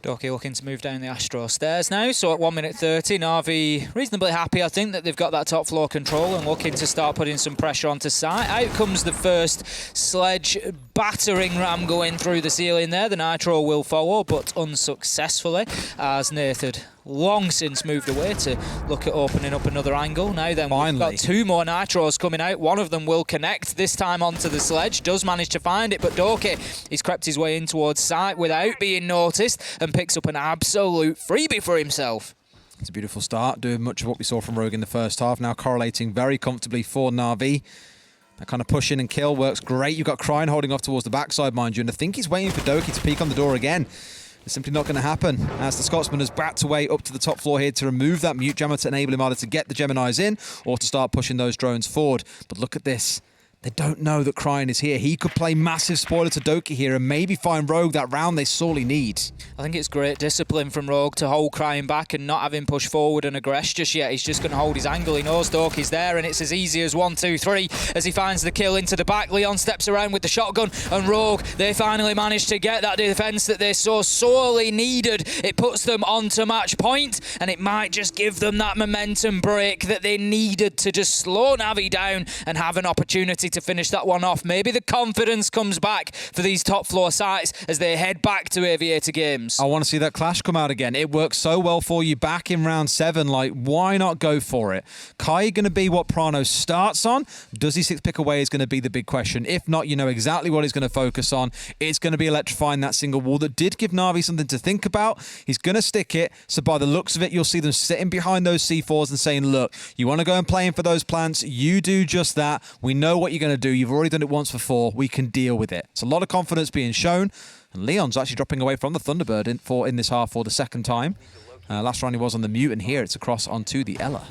Doki looking to move down the Astro stairs now, so at 1 minute 30, NAVI reasonably happy, I think, that they've got that top floor control and looking to start putting some pressure onto site. Out comes the first sledge battering ram going through the ceiling there. The Nitro will follow, but unsuccessfully, as Nathan long since moved away to look at opening up another angle. Now then, we've got 2 more Nitros coming out. One of them will connect, this time onto the sledge. Does manage to find it, but Doki, he's crept his way in towards site without being noticed and picks up an absolute freebie for himself. It's a beautiful start, doing much of what we saw from Rogue in the first half, now correlating very comfortably for NAVI. That kind of push in and kill works great. You've got Crying holding off towards the backside, mind you, and I think he's waiting for Doki to peek on the door again. It's simply not going to happen as the Scotsman has backed away up to the top floor here to remove that mute jammer to enable him either to get the Geminis in or to start pushing those drones forward. But look at this. They don't know that Cryin is here. He could play massive spoiler to Doki here and maybe find Rogue that round they sorely need. I think it's great discipline from Rogue to hold Cryin back and not have him push forward and aggress just yet. He's just going to hold his angle. He knows Doki's there, and it's as easy as 1, 2, 3 as he finds the kill into the back. Leon steps around with the shotgun, and Rogue, they finally managed to get that defense that they so sorely needed. It puts them onto match point, and it might just give them that momentum break that they needed to just slow NAVI down and have an opportunity to finish that one off. Maybe the confidence comes back for these top floor sites as they head back to Aviator Games. I want to see that clash come out again. It worked so well for you back in round 7. Like, why not go for it? Kai going to be what Prano starts on? Does he 6-pick away is going to be the big question. If not, you know exactly what he's going to focus on. It's going to be electrifying that single wall that did give NAVI something to think about. He's going to stick it. So by the looks of it, you'll see them sitting behind those C4s and saying, look, you want to go and play in for those plants? You do just that. We know what you're going to do. You've already done it once before. We can deal with it. It's a lot of confidence being shown. And Leon's actually dropping away from the Thunderbird in this half for the second time. Last round he was on the mute, and here it's across onto the Ella.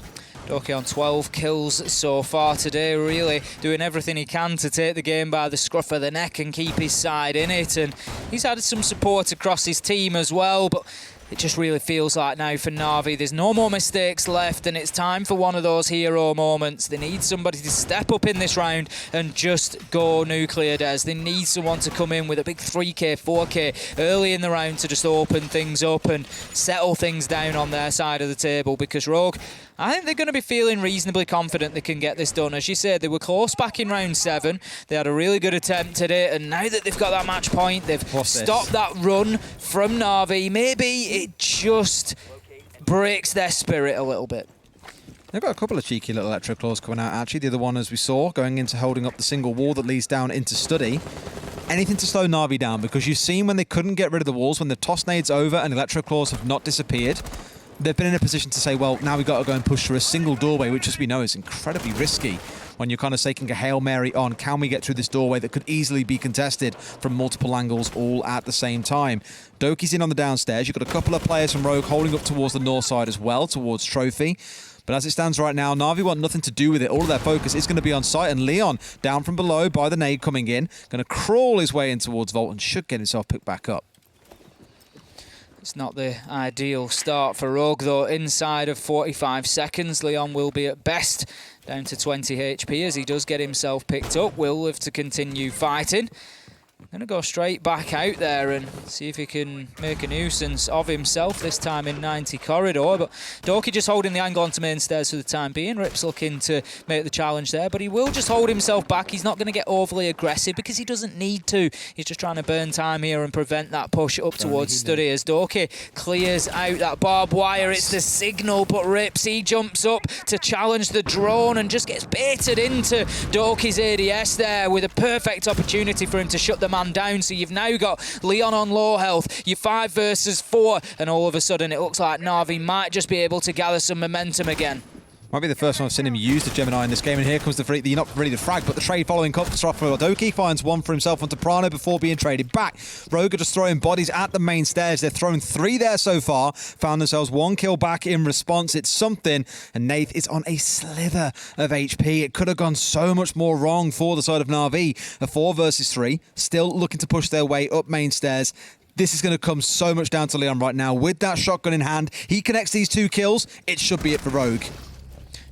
Doki on 12 kills so far today, really doing everything he can to take the game by the scruff of the neck and keep his side in it. And he's added some support across his team as well, but it just really feels like now for NAVI, there's no more mistakes left, and it's time for one of those hero moments. They need somebody to step up in this round and just go nuclear, Des. They need someone to come in with a big 3K, 4K early in the round to just open things up and settle things down on their side of the table, because Rogue, I think they're going to be feeling reasonably confident they can get this done. As you said, they were close back in round 7. They had a really good attempt at it, and now that they've got that match point, they've stopped that run from NAVI. Maybe it just breaks their spirit a little bit. They've got a couple of cheeky little electro claws coming out, actually. The other one, as we saw, going into holding up the single wall that leads down into study. Anything to slow NAVI down, because you've seen when they couldn't get rid of the walls, when the toss nades over and electro claws have not disappeared, they've been in a position to say, well, now we've got to go and push through a single doorway, which, as we know, is incredibly risky when you're kind of taking a Hail Mary on. Can we get through this doorway that could easily be contested from multiple angles all at the same time? Doki's in on the downstairs. You've got a couple of players from Rogue holding up towards the north side as well, towards Trophy. But as it stands right now, NAVI want nothing to do with it. All of their focus is going to be on site, and Leon, down from below by the nade coming in, going to crawl his way in towards Volt and should get himself picked back up. It's not the ideal start for Rogue, though. Inside of 45 seconds, Leon will be at best down to 20 HP as he does get himself picked up. Will live to continue fighting. Going to go straight back out there and see if he can make a nuisance of himself, this time in 90 corridor. But Doki just holding the angle onto main stairs for the time being. Rip's looking to make the challenge there, but he will just hold himself back. He's not going to get overly aggressive because he doesn't need to. He's just trying to burn time here and prevent that push up towards Study as Doki clears out that barbed wire. It's the signal, but Rips, he jumps up to challenge the drone and just gets baited into Doki's ADS there with a perfect opportunity for him to shut the man down. So you've now got Leon on low health, you're 5 versus 4, and all of a sudden it looks like NAVI might just be able to gather some momentum again. Might be the first time I've seen him use the Gemini in this game, and here comes the not really the frag, but the trade following cuts off for Doki. Finds one for himself onto Prano before being traded back. Rogue are just throwing bodies at the main stairs. They've thrown 3 there so far. Found themselves 1 kill back in response. It's something, and Nath is on a slither of HP. It could have gone so much more wrong for the side of NAVI. A 4 versus 3, still looking to push their way up main stairs. This is going to come so much down to Leon right now. With that shotgun in hand, he connects these 2 kills. It should be it for Rogue.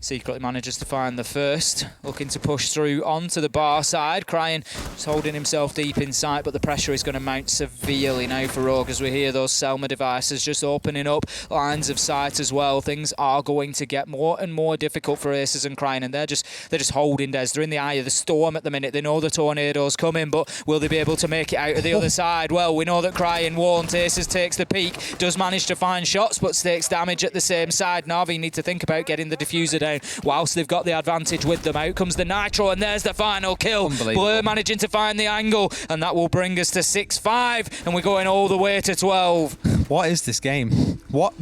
Secretly manages to find the first, looking to push through onto the bar side. Cryin just holding himself deep in sight, but the pressure is going to mount severely now for Rogue as we hear those Selma devices just opening up lines of sight as well. Things are going to get more and more difficult for Aces and Cryin, and they're just holding Des. They're in the eye of the storm at the minute. They know the tornado's coming, but will they be able to make it out of the other side? Well, we know that Cryin won't. Aces takes the peak, does manage to find shots, but takes damage at the same side. NAVI need to think about getting the diffuser down whilst they've got the advantage with them. Out comes the Nitro, and there's the final kill. Blur managing to find the angle, and that will bring us to 6-5, and we're going all the way to 12. What is this game? What?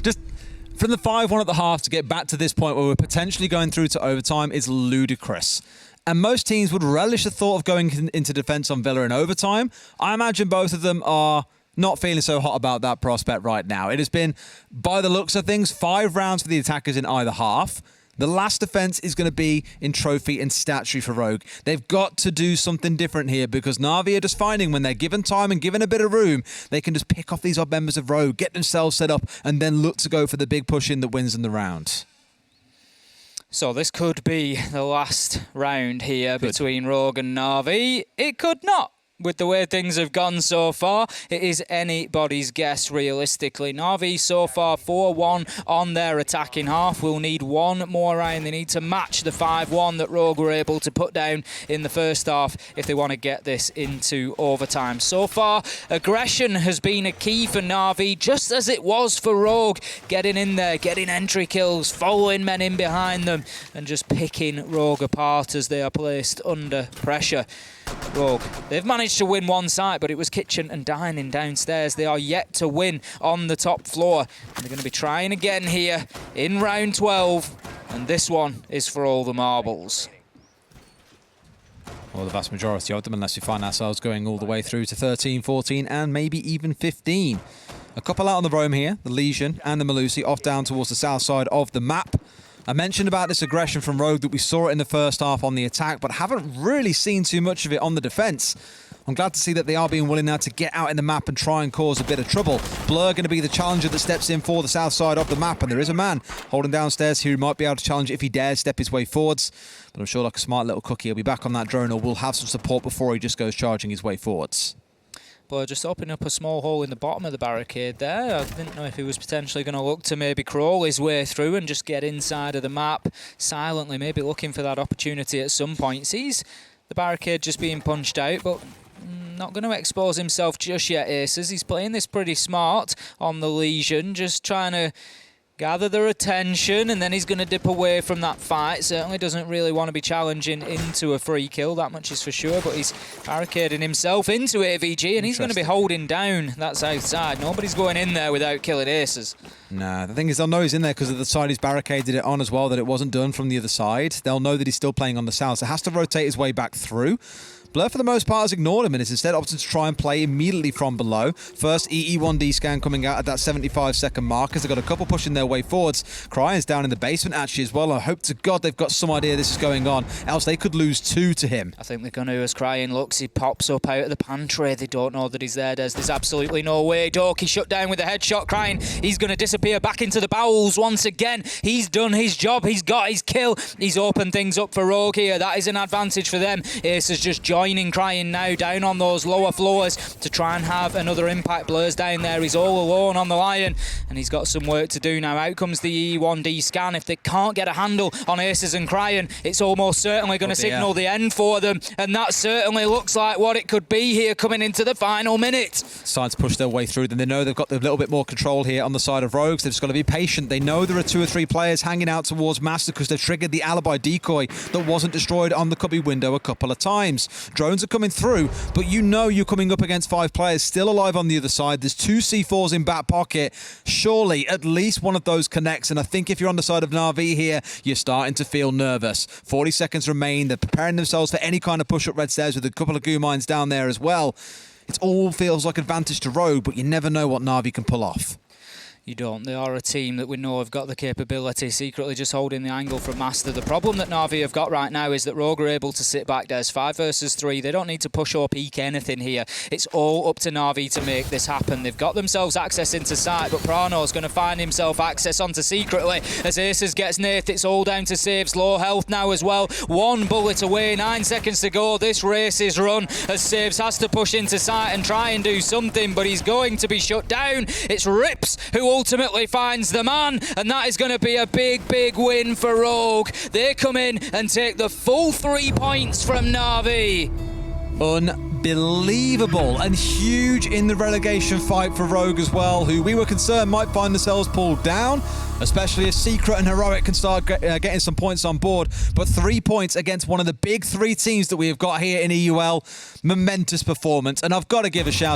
Just from the 5-1 at the half to get back to this point where we're potentially going through to overtime is ludicrous. And most teams would relish the thought of going into defense on Villa in overtime. I imagine both of them are Not feeling so hot about that prospect right now. It has been, by the looks of things, 5 rounds for the attackers in either half. The last defense is going to be in trophy and statuary for Rogue. They've got to do something different here because Navi are just finding when they're given time and given a bit of room, they can just pick off these odd members of Rogue, get themselves set up, and then look to go for the big push in that wins them the round. So this could be the last round here between Rogue and Navi. It could not. With the way things have gone so far, it is anybody's guess realistically. Navi so far 4-1 on their attacking half. We'll need one more round. They need to match the 5-1 that Rogue were able to put down in the first half if they want to get this into overtime. So far, aggression has been a key for Navi, just as it was for Rogue. Getting in there, getting entry kills, following men in behind them, and just picking Rogue apart as they are placed under pressure. Rogue, they've managed to win one site, but it was kitchen and dining downstairs. They are yet to win on the top floor. And they're going to be trying again here in round 12. And this one is for all the marbles. Well, the vast majority of them, unless we find ourselves going all the way through to 13, 14, and maybe even 15. A couple out on the roam here, the Legion and the Melusi, off down towards the south side of the map. I mentioned about this aggression from Rogue that we saw it in the first half on the attack, but haven't really seen too much of it on the defense. I'm glad to see that they are being willing now to get out in the map and try and cause a bit of trouble. Blur going to be the challenger that steps in for the south side of the map, and there is a man holding downstairs here who might be able to challenge if he dares step his way forwards. But I'm sure like a smart little cookie, he'll be back on that drone or will have some support before he just goes charging his way forwards. But just opening up a small hole in the bottom of the barricade there. I didn't know if he was potentially going to look to maybe crawl his way through and just get inside of the map silently, maybe looking for that opportunity at some point. Sees the barricade just being punched out, but not going to expose himself just yet, Aces. He's playing this pretty smart on the Legion, just trying to gather their attention, and then he's going to dip away from that fight. Certainly doesn't really want to be challenging into a free kill, that much is for sure, but he's barricading himself into AVG, and he's going to be holding down that south side. Nobody's going in there without killing Aces. Nah, the thing is they'll know he's in there because of the side he's barricaded it on as well, that it wasn't done from the other side. They'll know that he's still playing on the south, so has to rotate his way back through. Blur, for the most part, has ignored him and is instead opted to try and play immediately from below. First EE1D scan coming out at that 75-second mark as they've got a couple pushing their way forwards. Cryan's down in the basement actually as well. I hope to God they've got some idea this is going on, else they could lose 2 to him. I think they're going to, as Cryan looks, he pops up out of the pantry. They don't know that he's there, Des. There's absolutely no way. Dorky shut down with a headshot. Cryan, he's going to disappear back into the bowels once again. He's done his job. He's got his kill. He's opened things up for Rogue here. That is an advantage for them. Ace is just joining Cryan now down on those lower floors to try and have another impact. Blur's down there. He's all alone on the Lion, and he's got some work to do now. Out comes the E1D scan. If they can't get a handle on Aces and Cryan, it's almost certainly going to signal the end for them, and that certainly looks like what it could be here coming into the final minute. Sides push their way through, then they know they've got a little bit more control here on the side of Rogues. They've just got to be patient. They know there are 2 or 3 players hanging out towards Master because they've triggered the alibi decoy that wasn't destroyed on the cubby window a couple of times. Drones are coming through, but you know you're coming up against 5 players still alive on the other side. There's 2 C4s in back pocket. Surely at least one of those connects, and I think if you're on the side of Navi here, you're starting to feel nervous. 40 seconds remain. They're preparing themselves for any kind of push up red stairs with a couple of goo mines down there as well. It all feels like advantage to Rogue, but you never know what Navi can pull off. You don't. They are a team that we know have got the capability, secretly just holding the angle from Master. The problem that Navi have got right now is that Rogue are able to sit back. There's 5 versus 3. They don't need to push or peek anything here. It's all up to Navi to make this happen. They've got themselves access into sight, but Prano's going to find himself access onto secretly. As Aces gets nathed, it's all down to Saves. Low health now as well. 1 bullet away, 9 seconds to go. This race is run as Saves has to push into sight and try and do something, but he's going to be shut down. It's Rips who ultimately finds the man, and that is going to be a big win for Rogue. They come in and take the full 3 points from Navi. Unbelievable and huge in the relegation fight for Rogue as well, who we were concerned might find themselves pulled down, especially as Secret and Heroic can start getting some points on board. But 3 points against one of the big 3 teams that we have got here in EUL. Momentous performance, and I've got to give a shout